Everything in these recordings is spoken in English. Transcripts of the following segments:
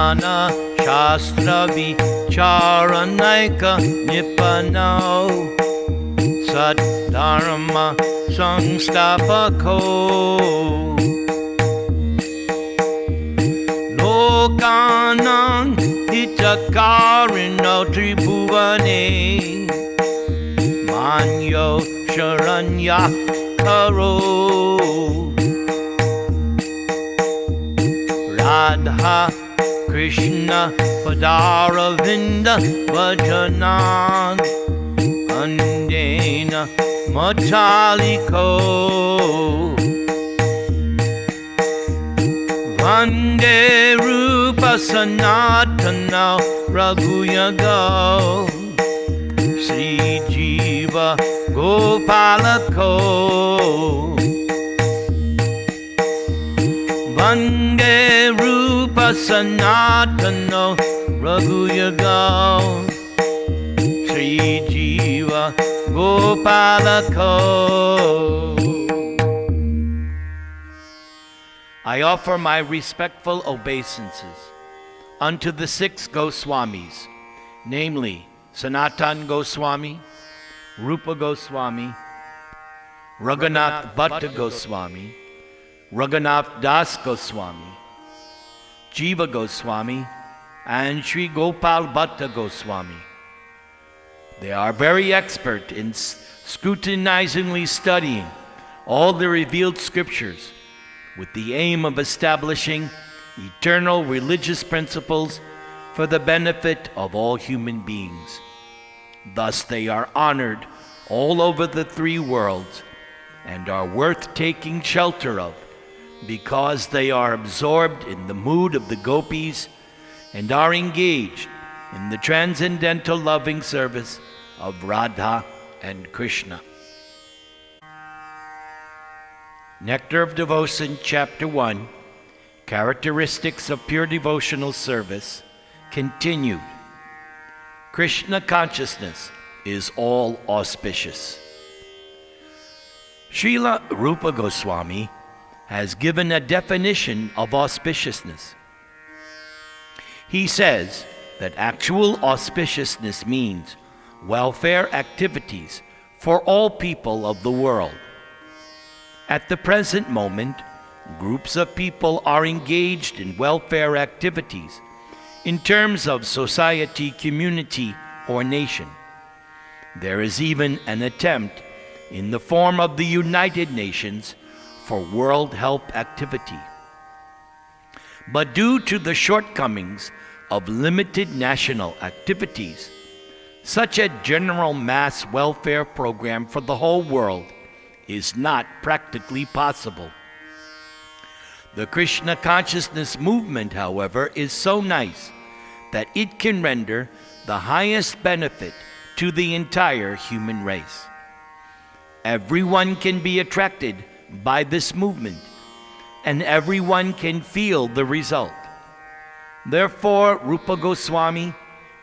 Jnana Shastra Vicharanika Nipano Saddharma Sangstapako Lokanang Hitakarino Tribhuvane Manyo Sharanya Karo Radha Krishna Padaravinda Vajanan Andena Mataliko Vande Rupa Sanatana Raghuyago Sri Jiva Gopalako Vande Rupa Sanatana Raghuyago Sri Jiva Gopalako. I offer my respectful obeisances unto the 6 Goswamis, namely Sanatan Goswami, Rupa Goswami, Raghunath Bhatta Goswami, Raghunath Das Goswami, Jiva Goswami, and Sri Gopal Bhatta Goswami. They are very expert in scrutinizingly studying all the revealed scriptures with the aim of establishing eternal religious principles for the benefit of all human beings. Thus they are honored all over the 3 worlds and are worth taking shelter of, because they are absorbed in the mood of the gopis and are engaged in the transcendental loving service of Radha and Krishna. Nectar of Devotion, Chapter 1, Characteristics of Pure Devotional Service, continued. Krishna consciousness is all auspicious. Srila Rupa Goswami has given a definition of auspiciousness. He says that actual auspiciousness means welfare activities for all people of the world. At the present moment, groups of people are engaged in welfare activities in terms of society, community, or nation. There is even an attempt in the form of the United Nations for world help activity. But due to the shortcomings of limited national activities, such a general mass welfare program for the whole world is not practically possible. The Krishna consciousness movement, however, is so nice that it can render the highest benefit to the entire human race. Everyone can be attracted by this movement, and everyone can feel the result. Therefore, Rupa Goswami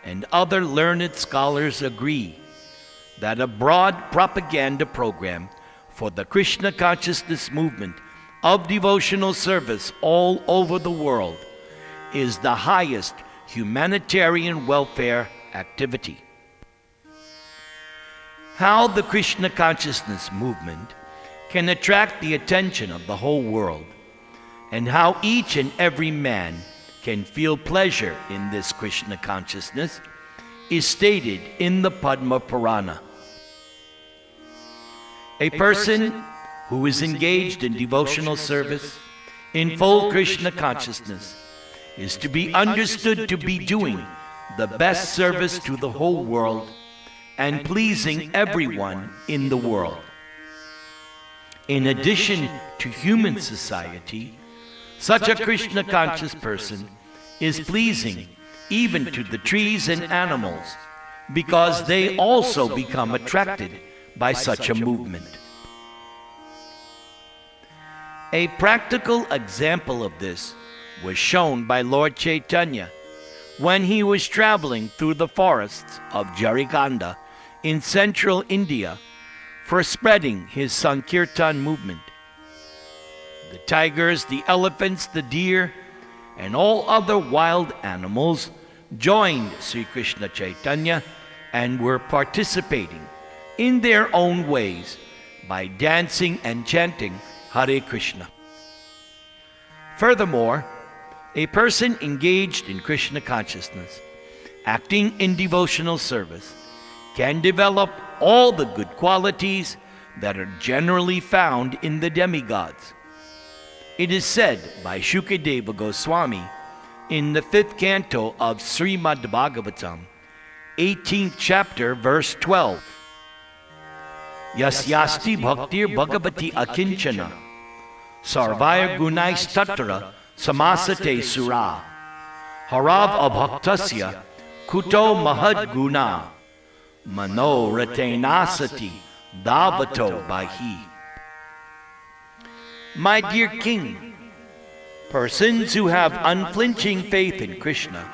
and other learned scholars agree that a broad propaganda program for the Krishna consciousness movement of devotional service all over the world is the highest humanitarian welfare activity. How the Krishna consciousness movement can attract the attention of the whole world, and how each and every man can feel pleasure in this Krishna consciousness, is stated in the Padma Purana. A person who is engaged in devotional service in full Krishna consciousness is to be understood to be doing the best service to the whole world and pleasing everyone in the world. In addition to human society, such a Krishna conscious person is pleasing even to the trees and animals, because they also become attracted by such a movement. A practical example of this was shown by Lord Chaitanya when he was traveling through the forests of Jharkhand in central India for spreading his Sankirtan movement. The tigers, the elephants, the deer, and all other wild animals joined Sri Krishna Chaitanya and were participating in their own ways by dancing and chanting Hare Krishna. Furthermore, a person engaged in Krishna consciousness, acting in devotional service, can develop all the good qualities that are generally found in the demigods. It is said by Shukadeva Goswami in the 5th canto of Srimad Bhagavatam, 18th chapter, verse 12. Yasyasti bhaktir bhagavati akinchana sarvaya gunais tatra samasate sura harav abhaktasya kuto mahad guna mano ratenasati davato bahi. My dear king, persons who have unflinching faith in Krishna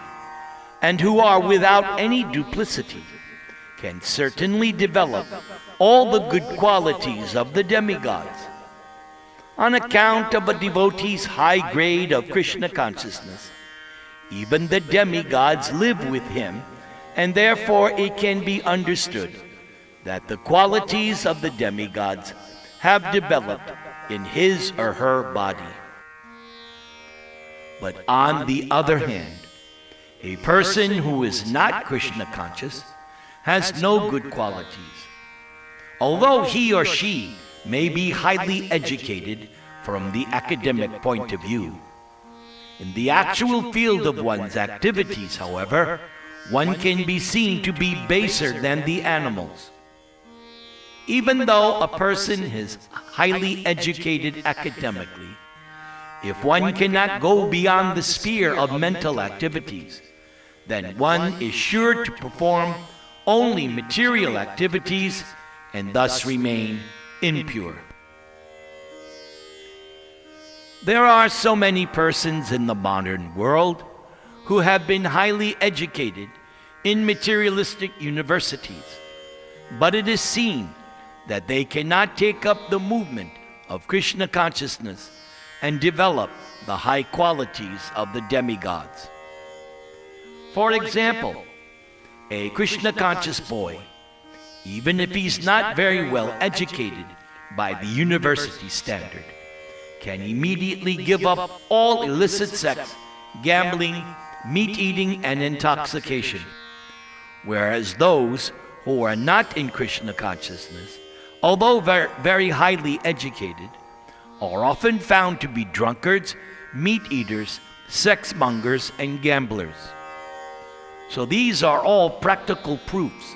and who are without any duplicity can certainly develop all the good qualities of the demigods. On account of a devotee's high grade of Krishna consciousness, even the demigods live with him, and therefore it can be understood that the qualities of the demigods have developed in his or her body. But on the other hand, a person who is not Krishna conscious has no good qualities. Although he or she may be highly educated from the academic point of view, in the actual field of one's activities, however, one can be seen to be baser than the animals. Even though a person is highly educated academically, if one cannot go beyond the sphere of mental activities, then one is sure to perform only material activities and thus remain impure. There are so many persons in the modern world who have been highly educated in materialistic universities, but it is seen that they cannot take up the movement of Krishna consciousness and develop the high qualities of the demigods. For example, a Krishna conscious boy, even if he's not very well educated by the university standard, can immediately give up all illicit sex, gambling, meat eating, and intoxication. Whereas those who are not in Krishna consciousness, although very highly educated, are often found to be drunkards, meat eaters, sex mongers, and gamblers. So these are all practical proofs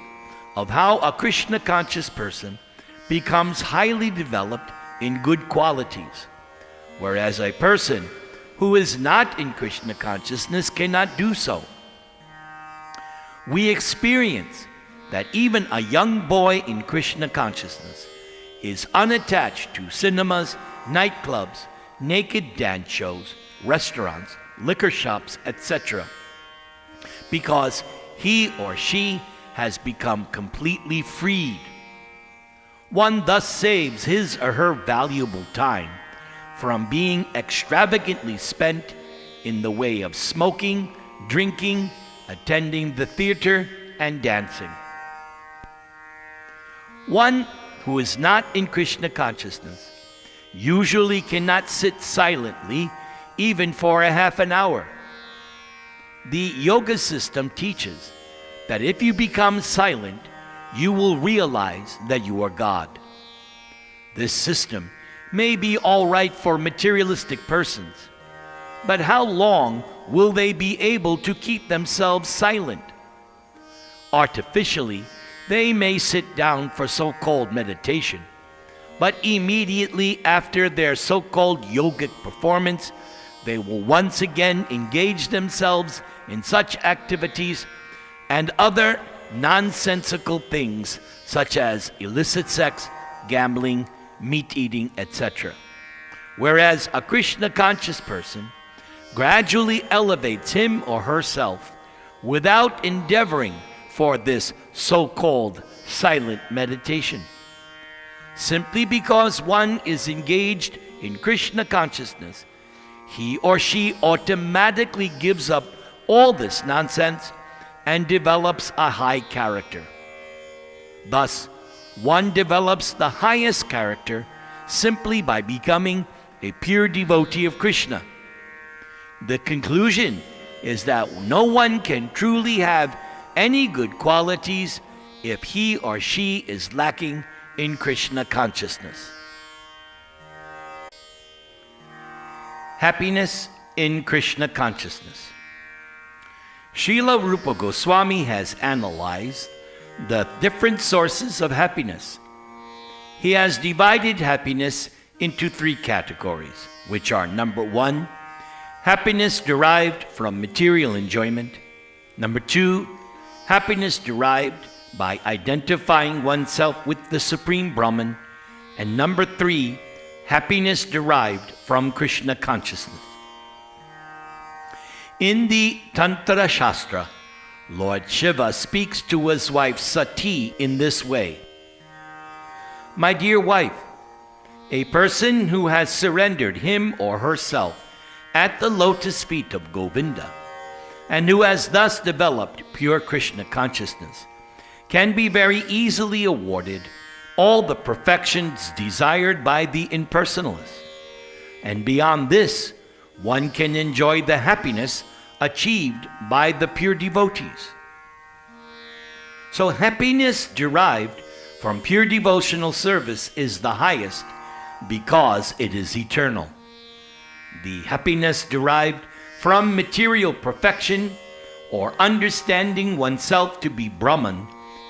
of how a Krishna conscious person becomes highly developed in good qualities, whereas a person who is not in Krishna consciousness cannot do so. We experience that even a young boy in Krishna consciousness is unattached to cinemas, nightclubs, naked dance shows, restaurants, liquor shops, etc., because he or she has become completely freed. One thus saves his or her valuable time from being extravagantly spent in the way of smoking, drinking, attending the theater, and dancing. One who is not in Krishna consciousness usually cannot sit silently even for a half an hour. The yoga system teaches that if you become silent, you will realize that you are God. This system may be all right for materialistic persons, but how long will they be able to keep themselves silent? Artificially, they may sit down for so-called meditation, but immediately after their so-called yogic performance, they will once again engage themselves in such activities and other nonsensical things such as illicit sex, gambling, meat eating, etc. Whereas a Krishna conscious person gradually elevates him or herself without endeavoring for this so-called silent meditation. Simply because one is engaged in Krishna consciousness, he or she automatically gives up all this nonsense and develops a high character. Thus, one develops the highest character simply by becoming a pure devotee of Krishna. The conclusion is that no one can truly have any good qualities if he or she is lacking in Krishna consciousness. Happiness in Krishna consciousness. Srila Rupa Goswami has analyzed the different sources of happiness. He has divided happiness into three categories, which are: number one, happiness derived from material enjoyment; number two, happiness derived by identifying oneself with the Supreme Brahman; and number three, happiness derived from Krishna consciousness. In the Tantra Shastra, Lord Shiva speaks to his wife Sati in this way: "My dear wife, a person who has surrendered him or herself at the lotus feet of Govinda, and who has thus developed pure Krishna consciousness, can be very easily awarded all the perfections desired by the impersonalist. And beyond this, one can enjoy the happiness achieved by the pure devotees." So happiness derived from pure devotional service is the highest because it is eternal. The happiness derived from material perfection or understanding oneself to be Brahman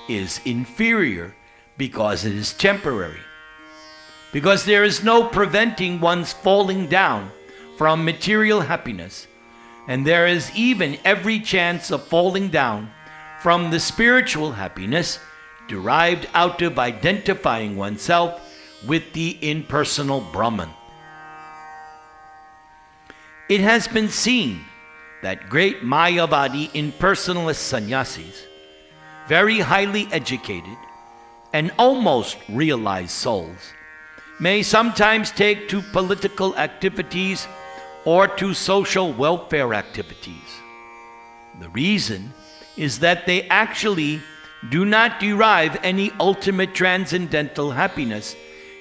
is inferior because it is temporary. Because there is no preventing one's falling down from material happiness, and there is even every chance of falling down from the spiritual happiness derived out of identifying oneself with the impersonal Brahman. It has been seen that great Mayavadi impersonalist sannyasis, very highly educated and almost realized souls, may sometimes take to political activities or to social welfare activities. The reason is that they actually do not derive any ultimate transcendental happiness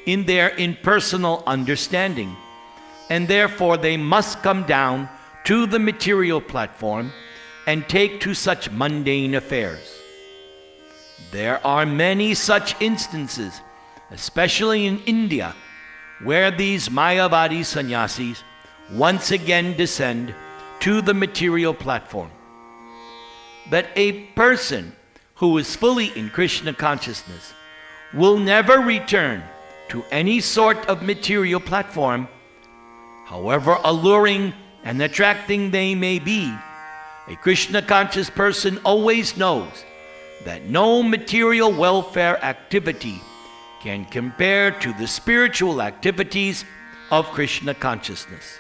in their impersonal understanding, and therefore they must come down to the material platform and take to such mundane affairs. There are many such instances, especially in India, where these Mayavadi sannyasis once again descend to the material platform. But a person who is fully in Krishna consciousness will never return to any sort of material platform, however alluring and attracting they may be. A Krishna conscious person always knows that no material welfare activity can compare to the spiritual activities of Krishna consciousness.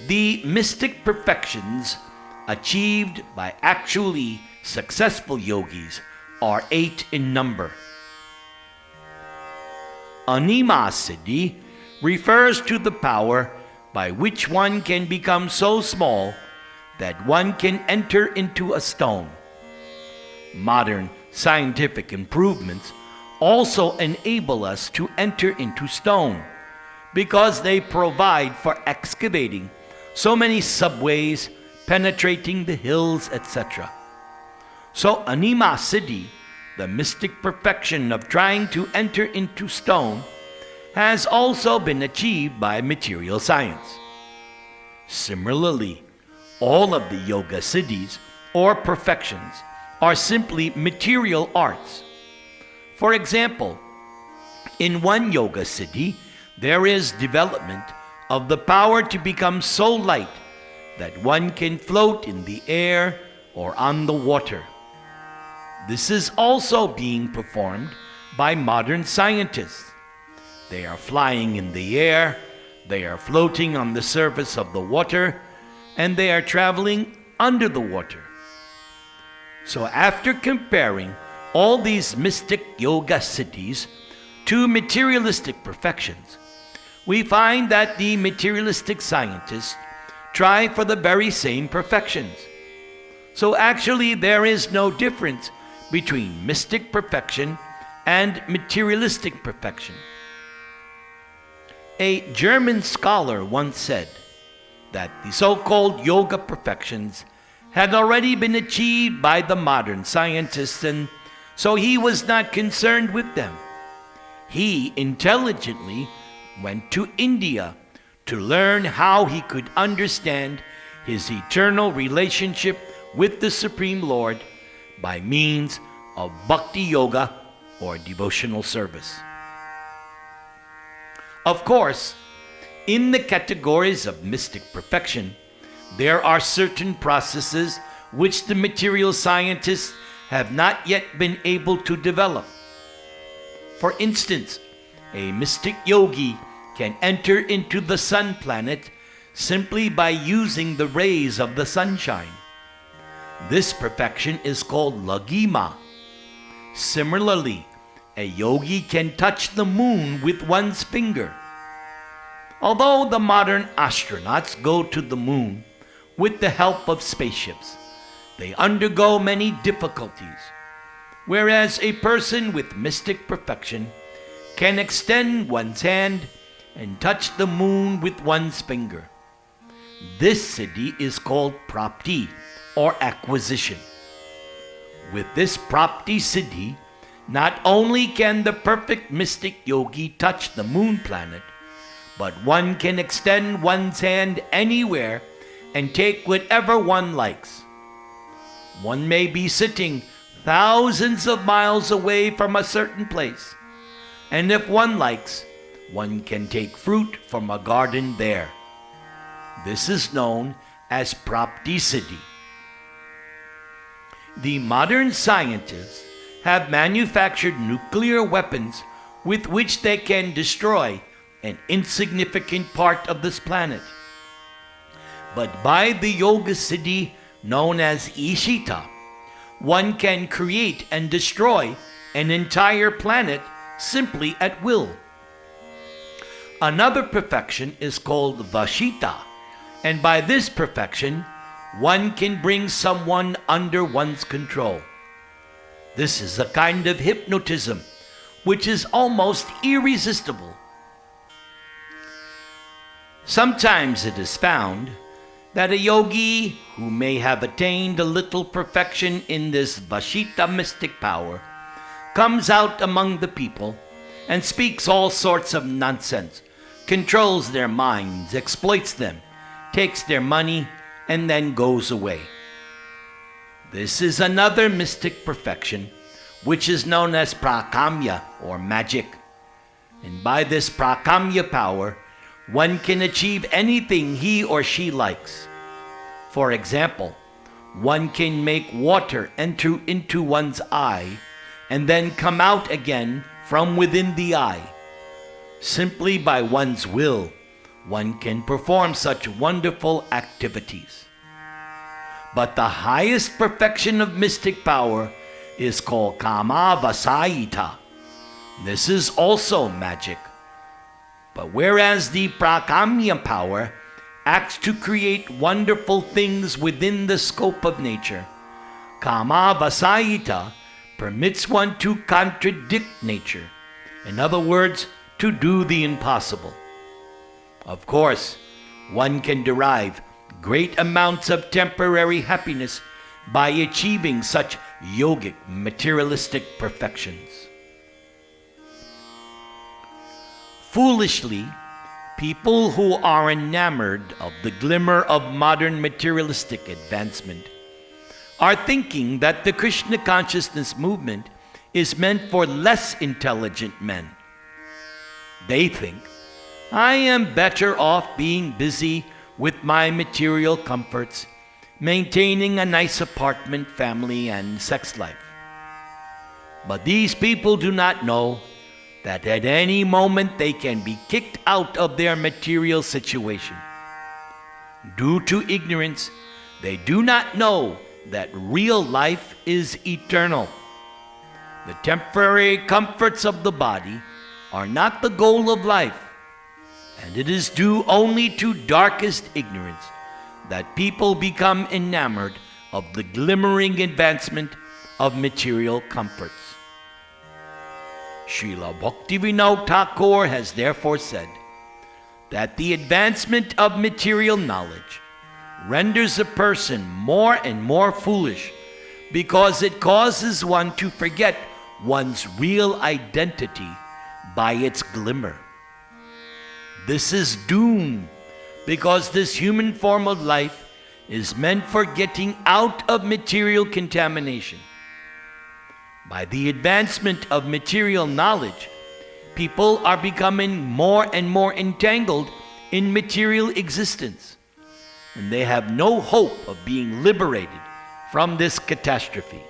The mystic perfections achieved by actually successful yogis are 8 in number. Anima Siddhi refers to the power by which one can become so small that one can enter into a stone. Modern scientific improvements also enable us to enter into stone because they provide for excavating so many subways penetrating the hills, etc. So Anima Siddhi, the mystic perfection of trying to enter into stone, has also been achieved by material science. Similarly, all of the yoga siddhis or perfections are simply material arts. For example, in one yoga siddhi, there is development of the power to become so light that one can float in the air or on the water. This is also being performed by modern scientists. They are flying in the air, they are floating on the surface of the water, and they are traveling under the water. So after comparing all these mystic yoga siddhis to materialistic perfections, we find that the materialistic scientists try for the very same perfections. So actually, there is no difference between mystic perfection and materialistic perfection. A German scholar once said that the so-called yoga perfections had already been achieved by the modern scientists, and so he was not concerned with them. He intelligently went to India to learn how he could understand his eternal relationship with the Supreme Lord by means of bhakti yoga or devotional service. Of course, in the categories of mystic perfection, there are certain processes which the material scientists have not yet been able to develop. For instance, a mystic yogi can enter into the sun planet simply by using the rays of the sunshine. This perfection is called lagima. Similarly, a yogi can touch the moon with one's finger. Although the modern astronauts go to the moon with the help of spaceships, they undergo many difficulties, whereas a person with mystic perfection can extend one's hand and touch the moon with one's finger. This siddhi is called prapti, or acquisition. With this prapti siddhi, not only can the perfect mystic yogi touch the moon planet, but one can extend one's hand anywhere and take whatever one likes. One may be sitting thousands of miles away from a certain place, and if one likes, one can take fruit from a garden there. This is known as prapti siddhi. The modern scientists have manufactured nuclear weapons with which they can destroy an insignificant part of this planet. But by the yoga siddhi known as ishita, one can create and destroy an entire planet simply at will. Another perfection is called vashita, and by this perfection, one can bring someone under one's control. This is a kind of hypnotism which is almost irresistible. Sometimes it is found that a yogi who may have attained a little perfection in this vashita mystic power comes out among the people and speaks all sorts of nonsense, controls their minds, exploits them, takes their money, and then goes away. This is another mystic perfection, which is known as prakamya, or magic. And by this prakamya power, one can achieve anything he or she likes. For example, one can make water enter into one's eye and then come out again from within the eye. Simply by one's will, one can perform such wonderful activities. But the highest perfection of mystic power is called kama vasayita. This is also magic. But whereas the prakamya power acts to create wonderful things within the scope of nature, kama vasayita permits one to contradict nature. In other words, to do the impossible. Of course, one can derive great amounts of temporary happiness by achieving such yogic, materialistic perfections. Foolishly, people who are enamored of the glimmer of modern materialistic advancement are thinking that the Krishna consciousness movement is meant for less intelligent men. They think, I am better off being busy with my material comforts, maintaining a nice apartment, family, and sex life. But these people do not know that at any moment they can be kicked out of their material situation. Due to ignorance, they do not know that real life is eternal. The temporary comforts of the body are not the goal of life, and it is due only to darkest ignorance that people become enamored of the glimmering advancement of material comforts. Srila Bhaktivinoda Thakur has therefore said that the advancement of material knowledge renders a person more and more foolish because it causes one to forget one's real identity by its glimmer. This is doom because this human form of life is meant for getting out of material contamination. By the advancement of material knowledge, people are becoming more and more entangled in material existence, and they have no hope of being liberated from this catastrophe.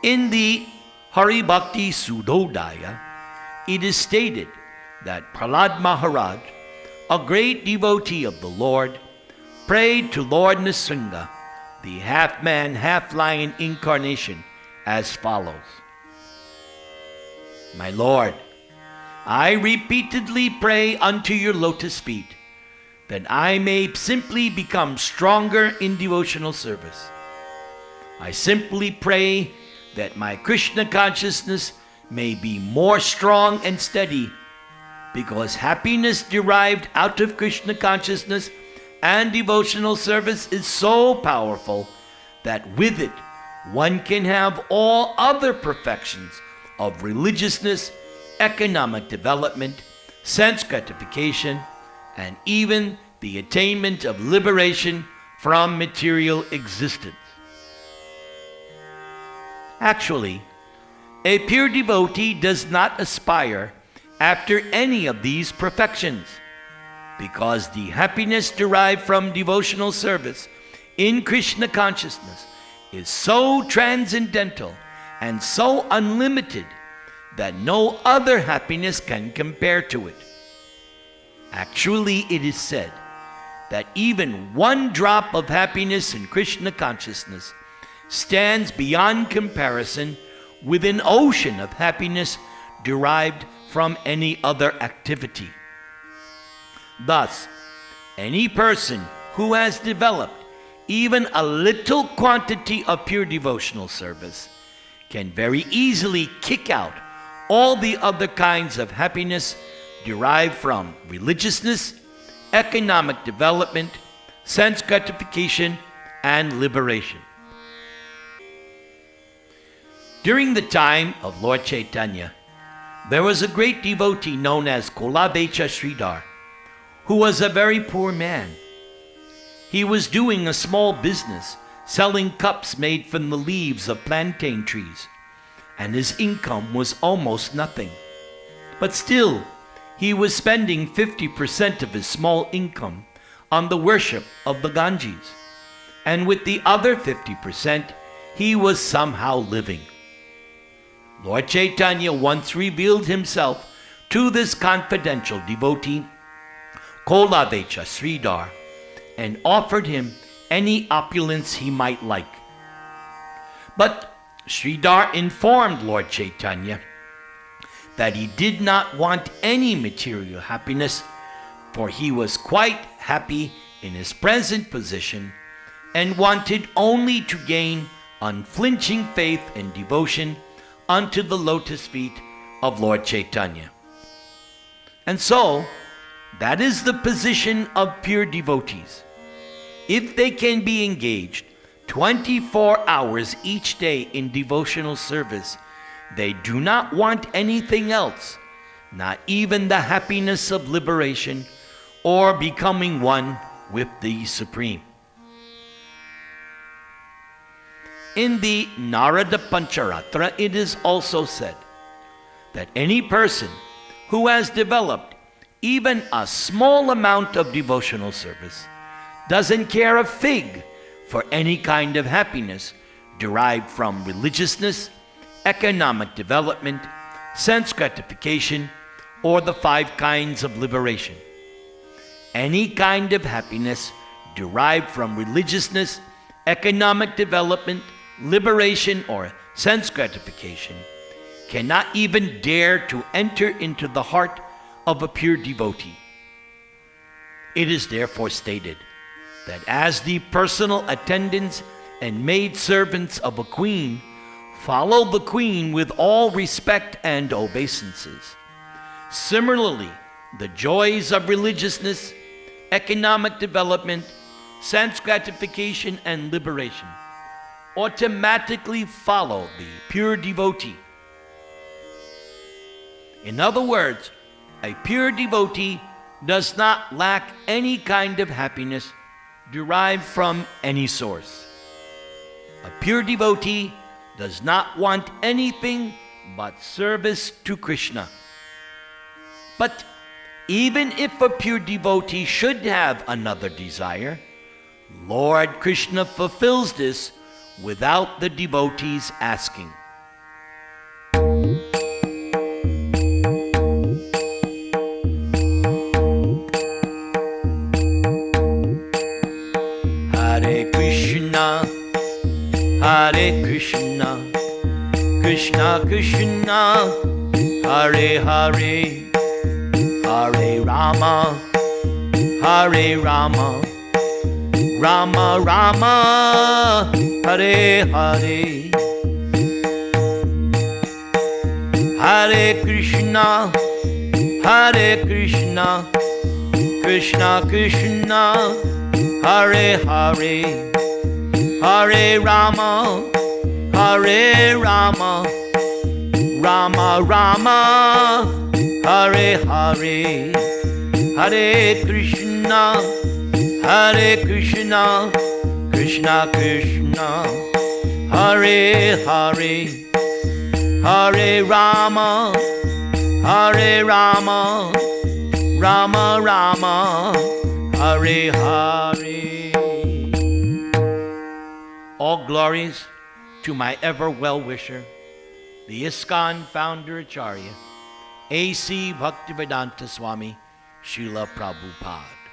In the Hari Bhakti Sudhodaya, it is stated that Prahlad Maharaj, a great devotee of the Lord, prayed to Lord Nrsimha, the half-man, half-lion incarnation, as follows. My Lord, I repeatedly pray unto your lotus feet that I may simply become stronger in devotional service. I simply pray that my Krishna consciousness may be more strong and steady, because happiness derived out of Krishna consciousness and devotional service is so powerful that with it one can have all other perfections of religiousness, economic development, sense gratification, and even the attainment of liberation from material existence. Actually, a pure devotee does not aspire after any of these perfections, because the happiness derived from devotional service in Krishna consciousness is so transcendental and so unlimited that no other happiness can compare to it. Actually, it is said that even one drop of happiness in Krishna consciousness stands beyond comparison with an ocean of happiness derived from any other activity. Thus, any person who has developed even a little quantity of pure devotional service can very easily kick out all the other kinds of happiness derived from religiousness, economic development, sense gratification, and liberation. During the time of Lord Chaitanya, there was a great devotee known as Kolavecha Sridhar, who was a very poor man. He was doing a small business selling cups made from the leaves of plantain trees, and his income was almost nothing. But still, he was spending 50% of his small income on the worship of the Ganges, and with the other 50%, he was somehow living. Lord Chaitanya once revealed himself to this confidential devotee, Kolavecha Sridhar, and offered him any opulence he might like. But Sridhar informed Lord Chaitanya that he did not want any material happiness, for he was quite happy in his present position and wanted only to gain unflinching faith and devotion unto the lotus feet of Lord Chaitanya. And so, that is the position of pure devotees. If they can be engaged 24 hours each day in devotional service, they do not want anything else, not even the happiness of liberation or becoming one with the Supreme. In the Narada Pancharatra, it is also said that any person who has developed even a small amount of devotional service doesn't care a fig for any kind of happiness derived from religiousness, economic development, sense gratification, or the 5 kinds of liberation. Any kind of happiness derived from religiousness, economic development, liberation, or sense gratification cannot even dare to enter into the heart of a pure devotee. It is therefore stated that as the personal attendants and maidservants of a queen, follow the queen with all respect and obeisances. Similarly, the joys of religiousness, economic development, sense gratification, and liberation automatically follow the pure devotee. In other words, a pure devotee does not lack any kind of happiness derived from any source. A pure devotee does not want anything but service to Krishna. But even if a pure devotee should have another desire, Lord Krishna fulfills this without the devotee's asking. Hare Krishna, Hare Krishna, Krishna Krishna, Hare Hare, Hare Rama, Hare Rama, Rama Rama, Hare Hare. Hare Krishna, Hare Krishna, Krishna Krishna, Hare Hare, Hare Rama, Hare Rama, Rama Rama, Hare Hare. Hare Krishna, Hare Krishna, Krishna Krishna, Hare Hare, Hare Rama, Hare Rama, Rama Rama, Hare Hare. All glories to my ever well-wisher, the ISKCON founder Acharya, A.C. Bhaktivedanta Swami, Srila Prabhupada.